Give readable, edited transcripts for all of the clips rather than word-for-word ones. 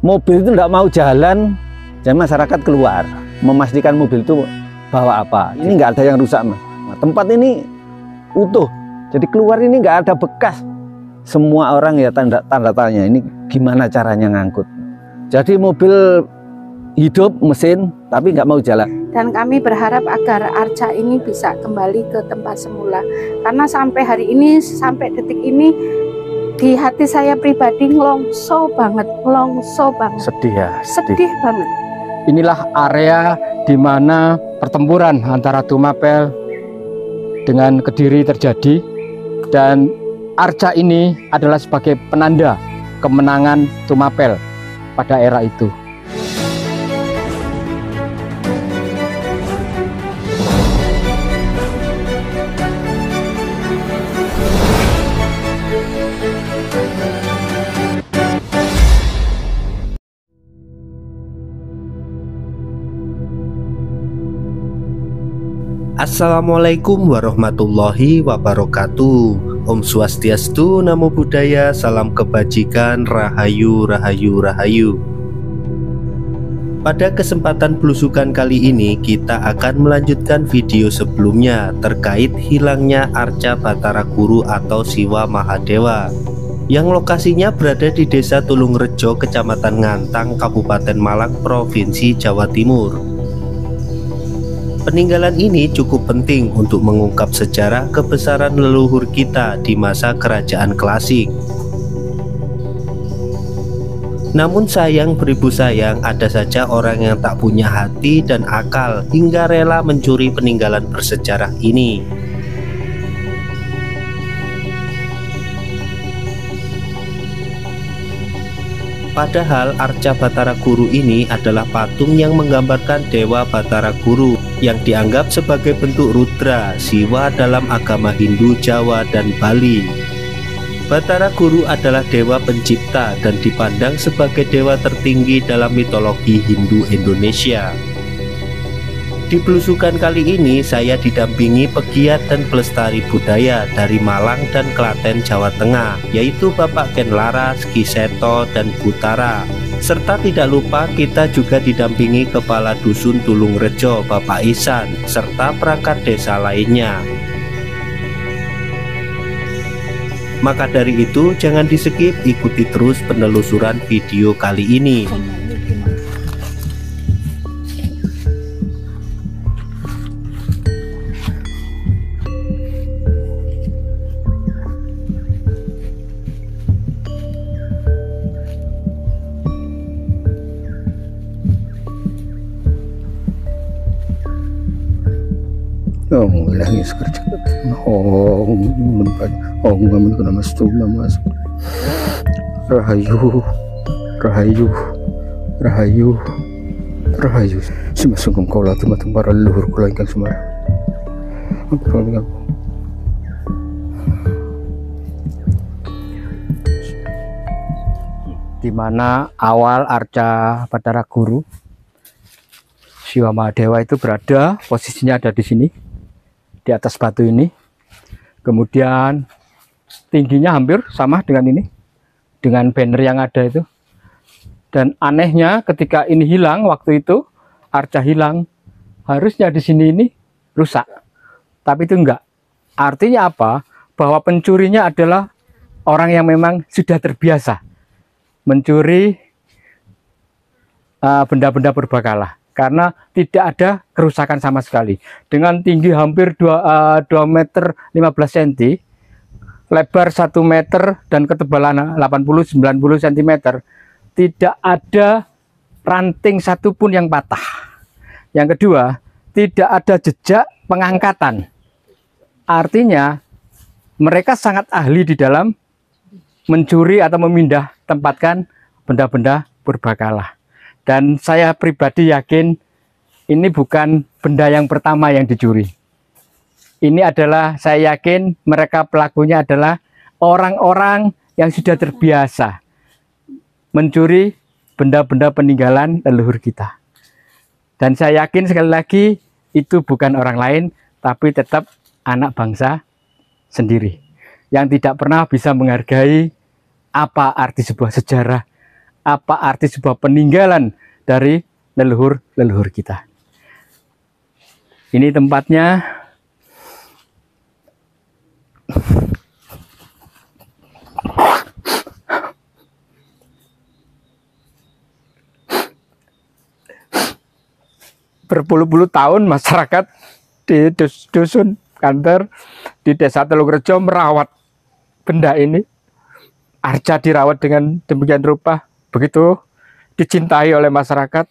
mobil itu tidak mau jalan, jadi masyarakat keluar memastikan mobil itu bawa apa. Ini nggak ada yang rusak, Mas. Nah, tempat ini utuh, jadi keluar ini nggak ada bekas. Semua orang ya tanda tanya, ini gimana caranya ngangkut. Jadi mobil hidup mesin tapi nggak mau jalan. Dan kami berharap agar Arca ini bisa kembali ke tempat semula. Karena sampai hari ini, sampai detik ini, di hati saya pribadi ngelongso banget. Sedih ya? Sedih banget. Inilah area di mana pertempuran antara Tumapel dengan Kediri terjadi, dan Arca ini adalah sebagai penanda kemenangan Tumapel pada era itu. Assalamualaikum warahmatullahi wabarakatuh. Om Swastiastu, Namo Buddhaya, salam kebajikan, rahayu, rahayu, rahayu. Pada kesempatan belusukan kali ini kita akan melanjutkan video sebelumnya terkait hilangnya Arca Batara Guru atau Siwa Mahadewa yang lokasinya berada di Desa Tulungrejo, Kecamatan Ngantang, Kabupaten Malang, Provinsi Jawa Timur. Peninggalan ini cukup penting untuk mengungkap sejarah kebesaran leluhur kita di masa kerajaan klasik. Namun sayang beribu sayang, ada saja orang yang tak punya hati dan akal hingga rela mencuri peninggalan bersejarah ini. Padahal Arca Batara Guru ini adalah patung yang menggambarkan Dewa Batara Guru yang dianggap sebagai bentuk rudra, siwa dalam agama Hindu, Jawa, dan Bali. Batara Guru adalah dewa pencipta dan dipandang sebagai dewa tertinggi dalam mitologi Hindu Indonesia. Di belusukan kali ini saya didampingi pegiat dan pelestari budaya dari Malang dan Klaten, Jawa Tengah, yaitu Bapak Ken Laras, Ki Seto, dan Butara. Serta tidak lupa kita juga didampingi Kepala Dusun Tulungrejo, Bapak Isan, serta perangkat desa lainnya. Maka dari itu jangan di-skip, ikuti terus penelusuran video kali ini. Rahayu, rahayu, rahayu, rahayu. Simasungkem kaulah tumateng para leluhur kula ingkang sumarang. Di mana awal Arca Batara Guru Siwa Mahadewa itu berada, posisinya ada di sini, di atas batu ini. Kemudian tingginya hampir sama dengan ini, dengan banner yang ada itu. Dan anehnya ketika ini hilang, waktu itu Arca hilang, harusnya di sini ini rusak, tapi itu enggak. Artinya apa? Bahwa pencurinya adalah orang yang memang sudah terbiasa mencuri benda-benda berbakalah, karena tidak ada kerusakan sama sekali. Dengan tinggi hampir 2 meter 15 cm, lebar 1 meter, dan ketebalan 80-90 cm, tidak ada ranting satupun yang patah. Yang kedua, tidak ada jejak pengangkatan. Artinya mereka sangat ahli di dalam mencuri atau memindah tempatkan benda-benda berbakalah. Dan saya pribadi yakin ini bukan benda yang pertama yang dicuri. Ini adalah, saya yakin mereka pelakunya adalah orang-orang yang sudah terbiasa mencuri benda-benda peninggalan leluhur kita. Dan saya yakin sekali lagi itu bukan orang lain, tapi tetap anak bangsa sendiri yang tidak pernah bisa menghargai apa arti sebuah sejarah, apa arti sebuah peninggalan dari leluhur-leluhur kita. Ini tempatnya. Berpuluh-puluh tahun masyarakat di dusun Kanter di Desa Telukrejo merawat benda ini. Arca dirawat dengan demikian rupa, begitu dicintai oleh masyarakat,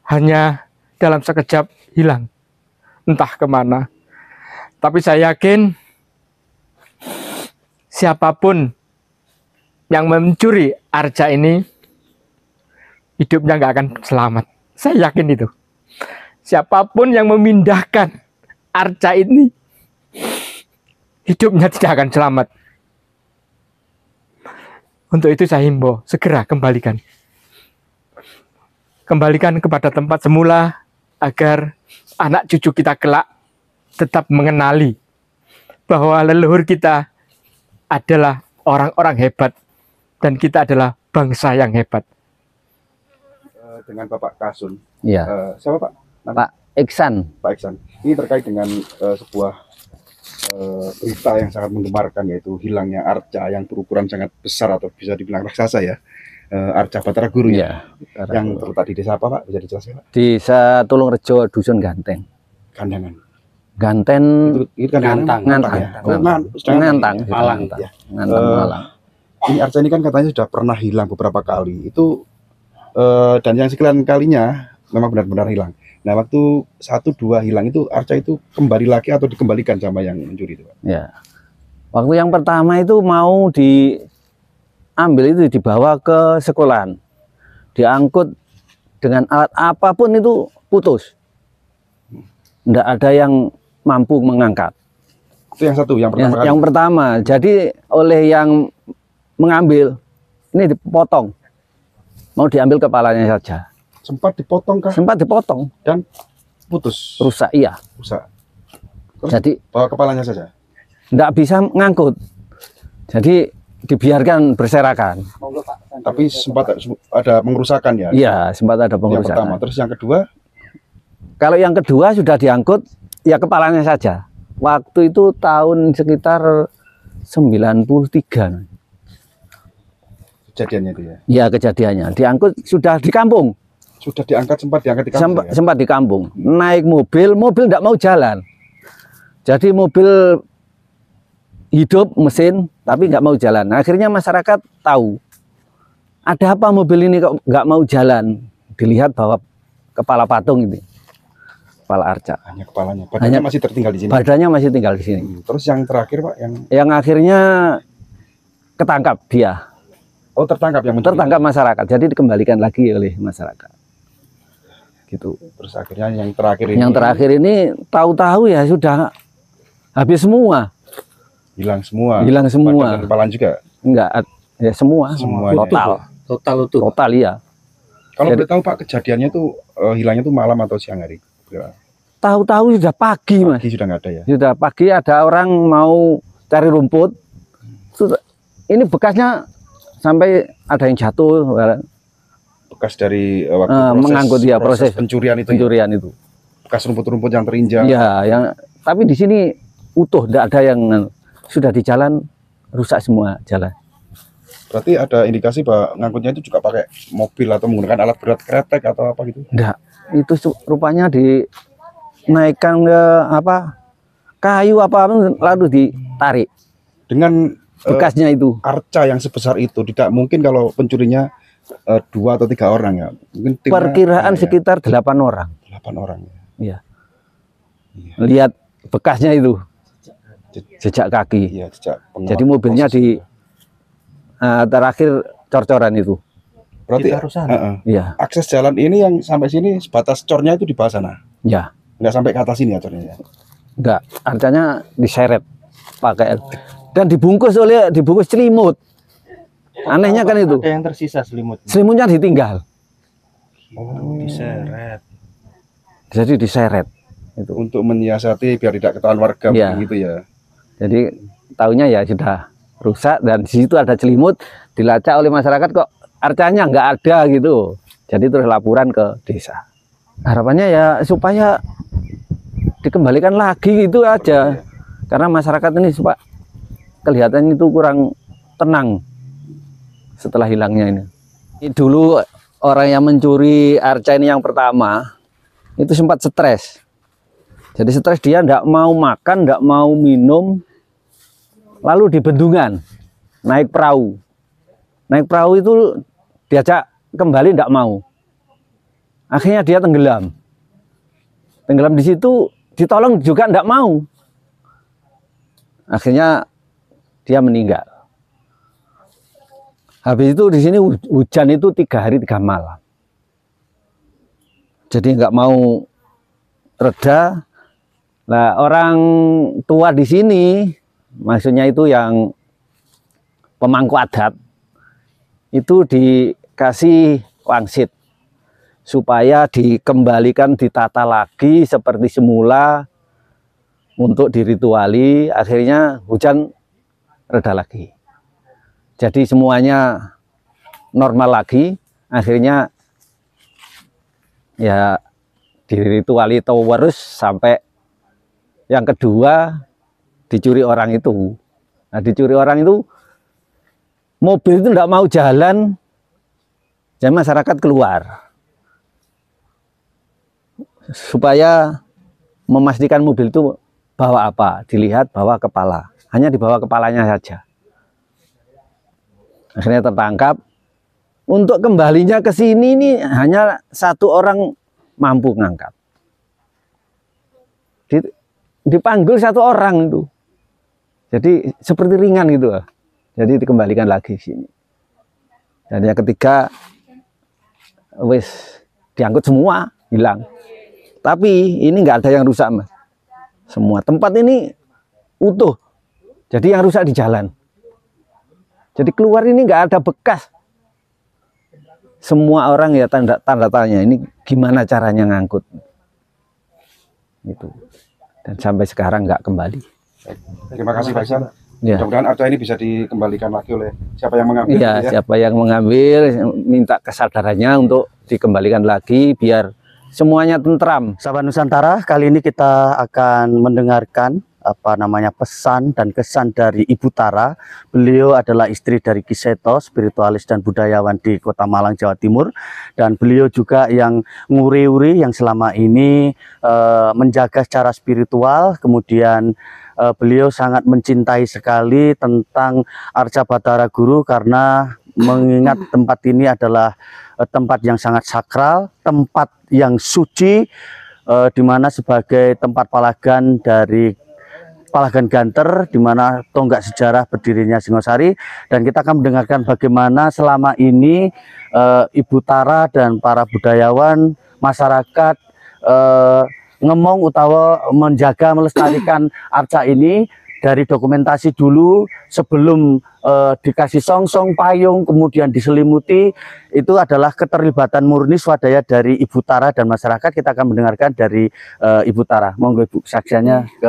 hanya dalam sekejap hilang, entah kemana. Tapi saya yakin siapapun yang mencuri arca ini, hidupnya nggak akan selamat. Saya yakin itu. Siapapun yang memindahkan arca ini, hidupnya tidak akan selamat. Untuk itu saya himbau, segera kembalikan. Kembalikan kepada tempat semula, agar anak cucu kita kelak tetap mengenali bahwa leluhur kita adalah orang-orang hebat, dan kita adalah bangsa yang hebat. Dengan Bapak Kasun. Iya. Siapa Pak? Pak Iksan. Pak Iksan. Ini terkait dengan sebuah berita yang sangat menggemarkan, yaitu hilangnya arca yang berukuran sangat besar atau bisa dibilang raksasa ya, arca Batara Guru ya, yang terletak di desa apa Pak? Bisa dijelaskan Pak? Desa Tulungrejo, Dusun Ganteng. Gandengan. Ganten Itu kan Ngantang. ya. Ngantang. Malang ya. Malang. Ini arca ini kan katanya sudah pernah hilang beberapa kali. Itu dan yang sekian kalinya memang benar-benar hilang. Nah, waktu 1-2 hilang itu arca itu kembali lagi atau dikembalikan sama yang mencuri itu, Pak? Ya. Waktu yang pertama itu mau diambil itu dibawa ke sekolahan. Diangkut dengan alat apapun itu putus. Tidak ada yang mampu mengangkat. Itu yang satu, yang pertama kali. Yang pertama. Jadi oleh yang mengambil ini dipotong. Mau diambil kepalanya saja. Sempat dipotong kah? Sempat dipotong Dan putus. rusak, iya. Rusak. Terus Jadi bawa kepalanya saja. tidak bisa ngangkut, jadi dibiarkan berserakan. Tapi sempat ada pengerusakan ya. Iya, sempat ada Yang pertama. pengerusakan. Terus yang kedua, Kalau yang kedua sudah diangkut, ya kepalanya saja. Waktu itu tahun sekitar 93. kejadiannya itu ya. Ya kejadiannya, diangkut sudah di kampung. Sudah diangkat, sempat diangkat di kampung ya? Sempat di kampung. Naik mobil tidak mau jalan. Jadi mobil hidup mesin tapi nggak mau jalan. Akhirnya masyarakat tahu ada apa mobil ini kok nggak mau jalan. Dilihat bahwa kepala patung ini, kepala arca. Hanya kepalanya. Badannya masih tertinggal di sini. Badannya masih tinggal di sini. Terus yang terakhir Pak, yang akhirnya ketangkap dia. Oh, tertangkap yang mencuri. Tertangkap masyarakat. Jadi dikembalikan lagi oleh masyarakat. Gitu. Terus akhirnya yang terakhir ini. Yang terakhir ini tahu-tahu ya sudah habis semua. Hilang semua. Hilang semua. Badan dan kepala juga. Enggak, ya semua. Semua Total. Total utuh. Total ya. Kalau boleh tahu Pak, kejadiannya tuh hilangnya tuh malam atau siang hari? Tahu-tahu sudah pagi, Mas. Pagi sudah nggak ada ya? Sudah pagi, ada orang mau cari rumput. Ini bekasnya sampai ada yang jatuh. Bekas dari waktu mengangkut ya proses pencurian itu. Pencurian ya? itu. Bekas rumput-rumput yang terinjak. Ya, tapi di sini utuh, tidak ada yang sudah di jalan rusak semua jalan. Berarti ada indikasi bahwa ngangkutnya itu juga pakai mobil atau menggunakan alat berat kretek atau apa gitu? Enggak, itu rupanya dinaikkan ke kayu apa lalu ditarik. Dengan bekasnya itu. Arca yang sebesar itu tidak mungkin kalau pencurinya 2 atau 3 orang ya. Mungkin perkiraan sekitar 8 orang. 8 orang. Iya. Lihat bekasnya itu. Jejak kaki. Iya, jejak. Jadi mobilnya di terakhir cor-coran itu. Berarti iya. Akses jalan ini yang sampai sini sebatas cornya itu di bawah sana. Ya. Enggak sampai ke atas sini ya cornya ya. Enggak, arcanya diseret pakai dan dibungkus selimut. Anehnya kan itu. Ada yang tersisa selimut. Selimutnya ditinggal. Oh, diseret. Jadi diseret itu. Untuk menyiasati biar tidak ketahuan warga ya. Gitu ya. Jadi tahunya ya sudah rusak dan di situ ada selimut, dilacak oleh masyarakat kok arcanya nggak ada gitu. Jadi terus laporan ke desa. Harapannya ya supaya dikembalikan lagi gitu aja. Karena masyarakat ini kelihatan itu kurang tenang setelah hilangnya ini. Dulu orang yang mencuri arca ini yang pertama itu sempat stres. Jadi stres, dia tidak mau makan, tidak mau minum, lalu di bendungan naik perahu. Naik perahu itu diajak kembali tidak mau. Akhirnya dia tenggelam. Tenggelam di situ, ditolong juga tidak mau. Akhirnya dia meninggal. Habis itu di sini hujan itu 3 hari 3 malam. Jadi nggak mau reda. Nah, orang tua di sini, maksudnya itu yang pemangku adat, itu dikasih wangsit supaya dikembalikan, ditata lagi seperti semula untuk dirituali. Akhirnya hujan reda lagi. Jadi semuanya normal lagi. Akhirnya ya dirituali terus sampai yang kedua dicuri orang itu. Nah, dicuri orang itu, mobil itu tidak mau jalan, jadi masyarakat keluar supaya memastikan mobil itu bawa apa. Dilihat bawa kepala, hanya dibawa kepalanya saja. Akhirnya tertangkap. Untuk kembalinya ke sini ini hanya 1 orang mampu ngangkat. Dipanggil 1 orang itu, jadi seperti ringan gitu. Jadi dikembalikan lagi sini. Dan yang ketiga wis diangkut semua, hilang. Tapi ini nggak ada yang rusak, Mas. Semua tempat ini utuh. Jadi yang rusak di jalan. Jadi keluar ini nggak ada bekas. Semua orang ya tanda tanya, ini gimana caranya ngangkut itu. Dan sampai sekarang nggak kembali. Terima kasih Pak Ihsan. Ya. Mudah-mudahan arca ini bisa dikembalikan lagi oleh siapa yang mengambil. Ya, ya. siapa yang mengambil, minta kesadarannya untuk dikembalikan lagi biar semuanya tentram. Sahabat Nusantara, kali ini kita akan mendengarkan pesan dan kesan dari Ibu Tara. Beliau adalah istri dari Ki Seto, spiritualis dan budayawan di Kota Malang, Jawa Timur, dan beliau juga yang nguri-uri yang selama ini menjaga secara spiritual. Kemudian beliau sangat mencintai sekali tentang Arca Batara Guru karena mengingat tempat ini adalah tempat yang sangat sakral, tempat yang suci, di mana sebagai tempat palagan dari Palagan Ganter, di mana tonggak sejarah berdirinya Singosari. Dan kita akan mendengarkan bagaimana selama ini Ibu Tara dan para budayawan masyarakat ngemong utawa menjaga melestarikan arca ini dari dokumentasi dulu sebelum dikasih songsong payung kemudian diselimuti. Itu adalah keterlibatan murni swadaya dari Ibu Tara dan masyarakat. Kita akan mendengarkan dari Ibu Tara. Monggo Ibu, saksiannya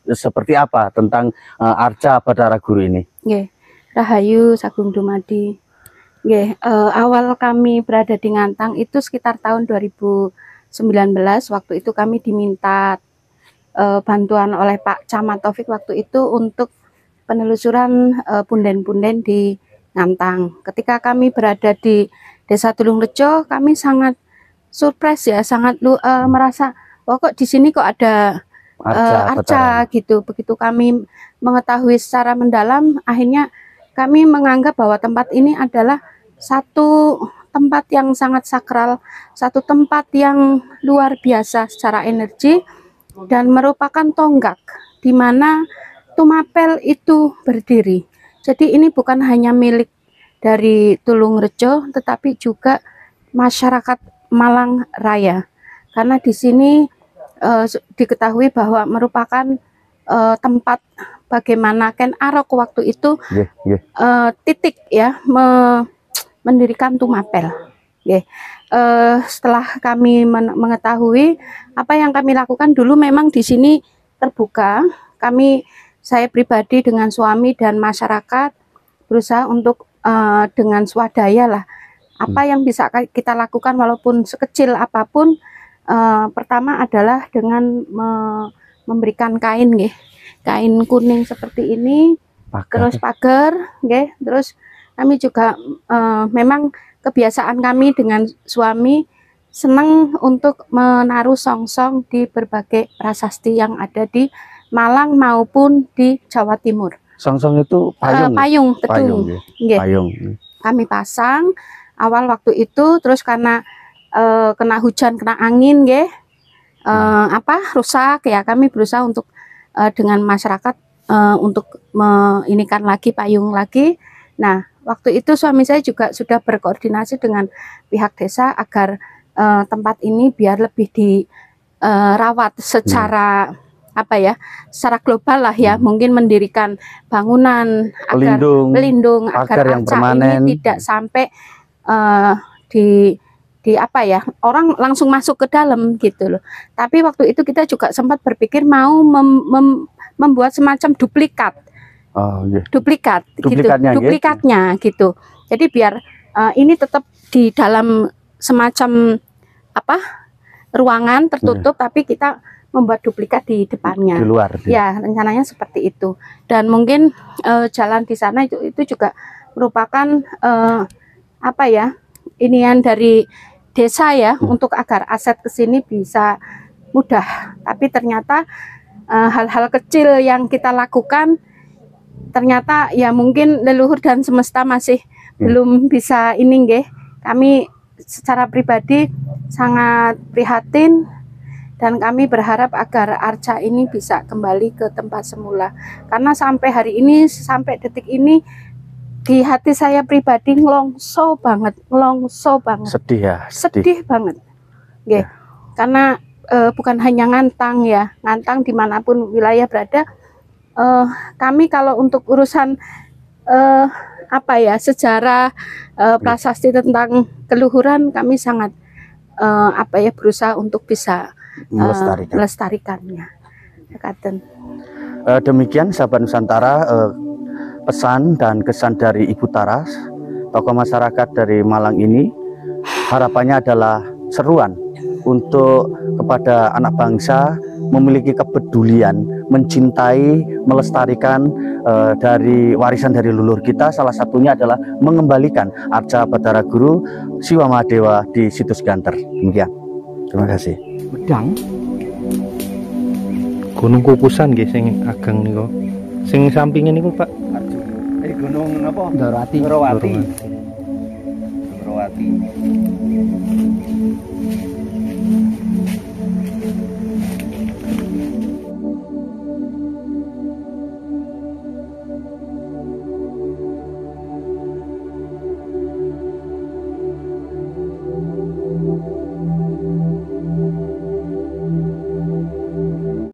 seperti apa tentang Arca Batara Guru ini. Nggih, Rahayu Sagung Dumadi. Nggih, awal kami berada di Ngantang itu sekitar tahun 2019. Waktu itu kami diminta bantuan oleh Pak Camat Taufik waktu itu untuk penelusuran punden-punden di Ngantang. Ketika kami berada di Desa Tulungrejo, kami sangat surprise ya, sangat merasa, oh kok di sini kok ada arca gitu. Begitu kami mengetahui secara mendalam, akhirnya kami menganggap bahwa tempat ini adalah satu tempat yang sangat sakral, satu tempat yang luar biasa secara energi, dan merupakan tonggak di mana Tumapel itu berdiri. Jadi ini bukan hanya milik dari Tulungrejo, tetapi juga masyarakat Malang Raya, karena di sini diketahui bahwa merupakan tempat bagaimana Ken Arok waktu itu titik ya mendirikan Tumapel. Setelah kami mengetahui, apa yang kami lakukan dulu memang di sini terbuka. Saya pribadi dengan suami dan masyarakat berusaha untuk dengan swadaya lah Apa yang bisa kita lakukan walaupun sekecil apapun, pertama adalah dengan memberikan kain, nggih. Kain kuning seperti ini, terus pagar, nggih. Terus kami juga memang kebiasaan kami dengan suami senang untuk menaruh songsong di berbagai prasasti yang ada di Malang maupun di Jawa Timur. Songsong itu payung. Payung, betul. Nggih. Payung. Kami pasang awal waktu itu, terus karena kena hujan, kena angin, nggih. Rusak ya, kami berusaha untuk dengan masyarakat untuk menginikan lagi payung lagi. Nah, waktu itu suami saya juga sudah berkoordinasi dengan pihak desa agar tempat ini biar lebih dirawat secara secara global lah ya, mungkin mendirikan bangunan agar pelindung agar yang arca permanen ini tidak sampai orang langsung masuk ke dalam gitu loh. Tapi waktu itu kita juga sempat berpikir mau membuat semacam duplikat. Duplikatnya gitu. Jadi biar ini tetap di dalam semacam ruangan tertutup, tapi kita membuat duplikat di depannya. Di luar. Ya, rencananya seperti itu. Dan mungkin jalan di sana itu juga merupakan inian dari desa ya, untuk agar aset ke sini bisa mudah. Tapi ternyata hal-hal kecil yang kita lakukan ternyata ya mungkin leluhur dan semesta masih belum bisa ini, nggih. Kami secara pribadi sangat prihatin dan kami berharap agar arca ini bisa kembali ke tempat semula. Karena sampai hari ini, sampai detik ini, di hati saya pribadi ngelongso banget. Sedih ya? Sedih banget. Ya. Karena bukan hanya Ngantang ya, Ngantang dimanapun wilayah berada, kami kalau untuk urusan sejarah prasasti tentang keluhuran, kami sangat berusaha untuk bisa melestarikannya. Demikian sahabat Nusantara, pesan dan kesan dari Ibu Tara, tokoh masyarakat dari Malang ini. Harapannya adalah seruan untuk kepada anak bangsa memiliki kepedulian, mencintai, melestarikan dari warisan dari leluhur kita. Salah satunya adalah mengembalikan Arca Batara Guru Siwa Mahadewa di situs Ganter. Demikian. Terima kasih. Wedang. Gunung Kukusan nggih sing ageng niku. Sing sampingnya niku, Pak. Gunung apa? Ndorowati. Ndorowati.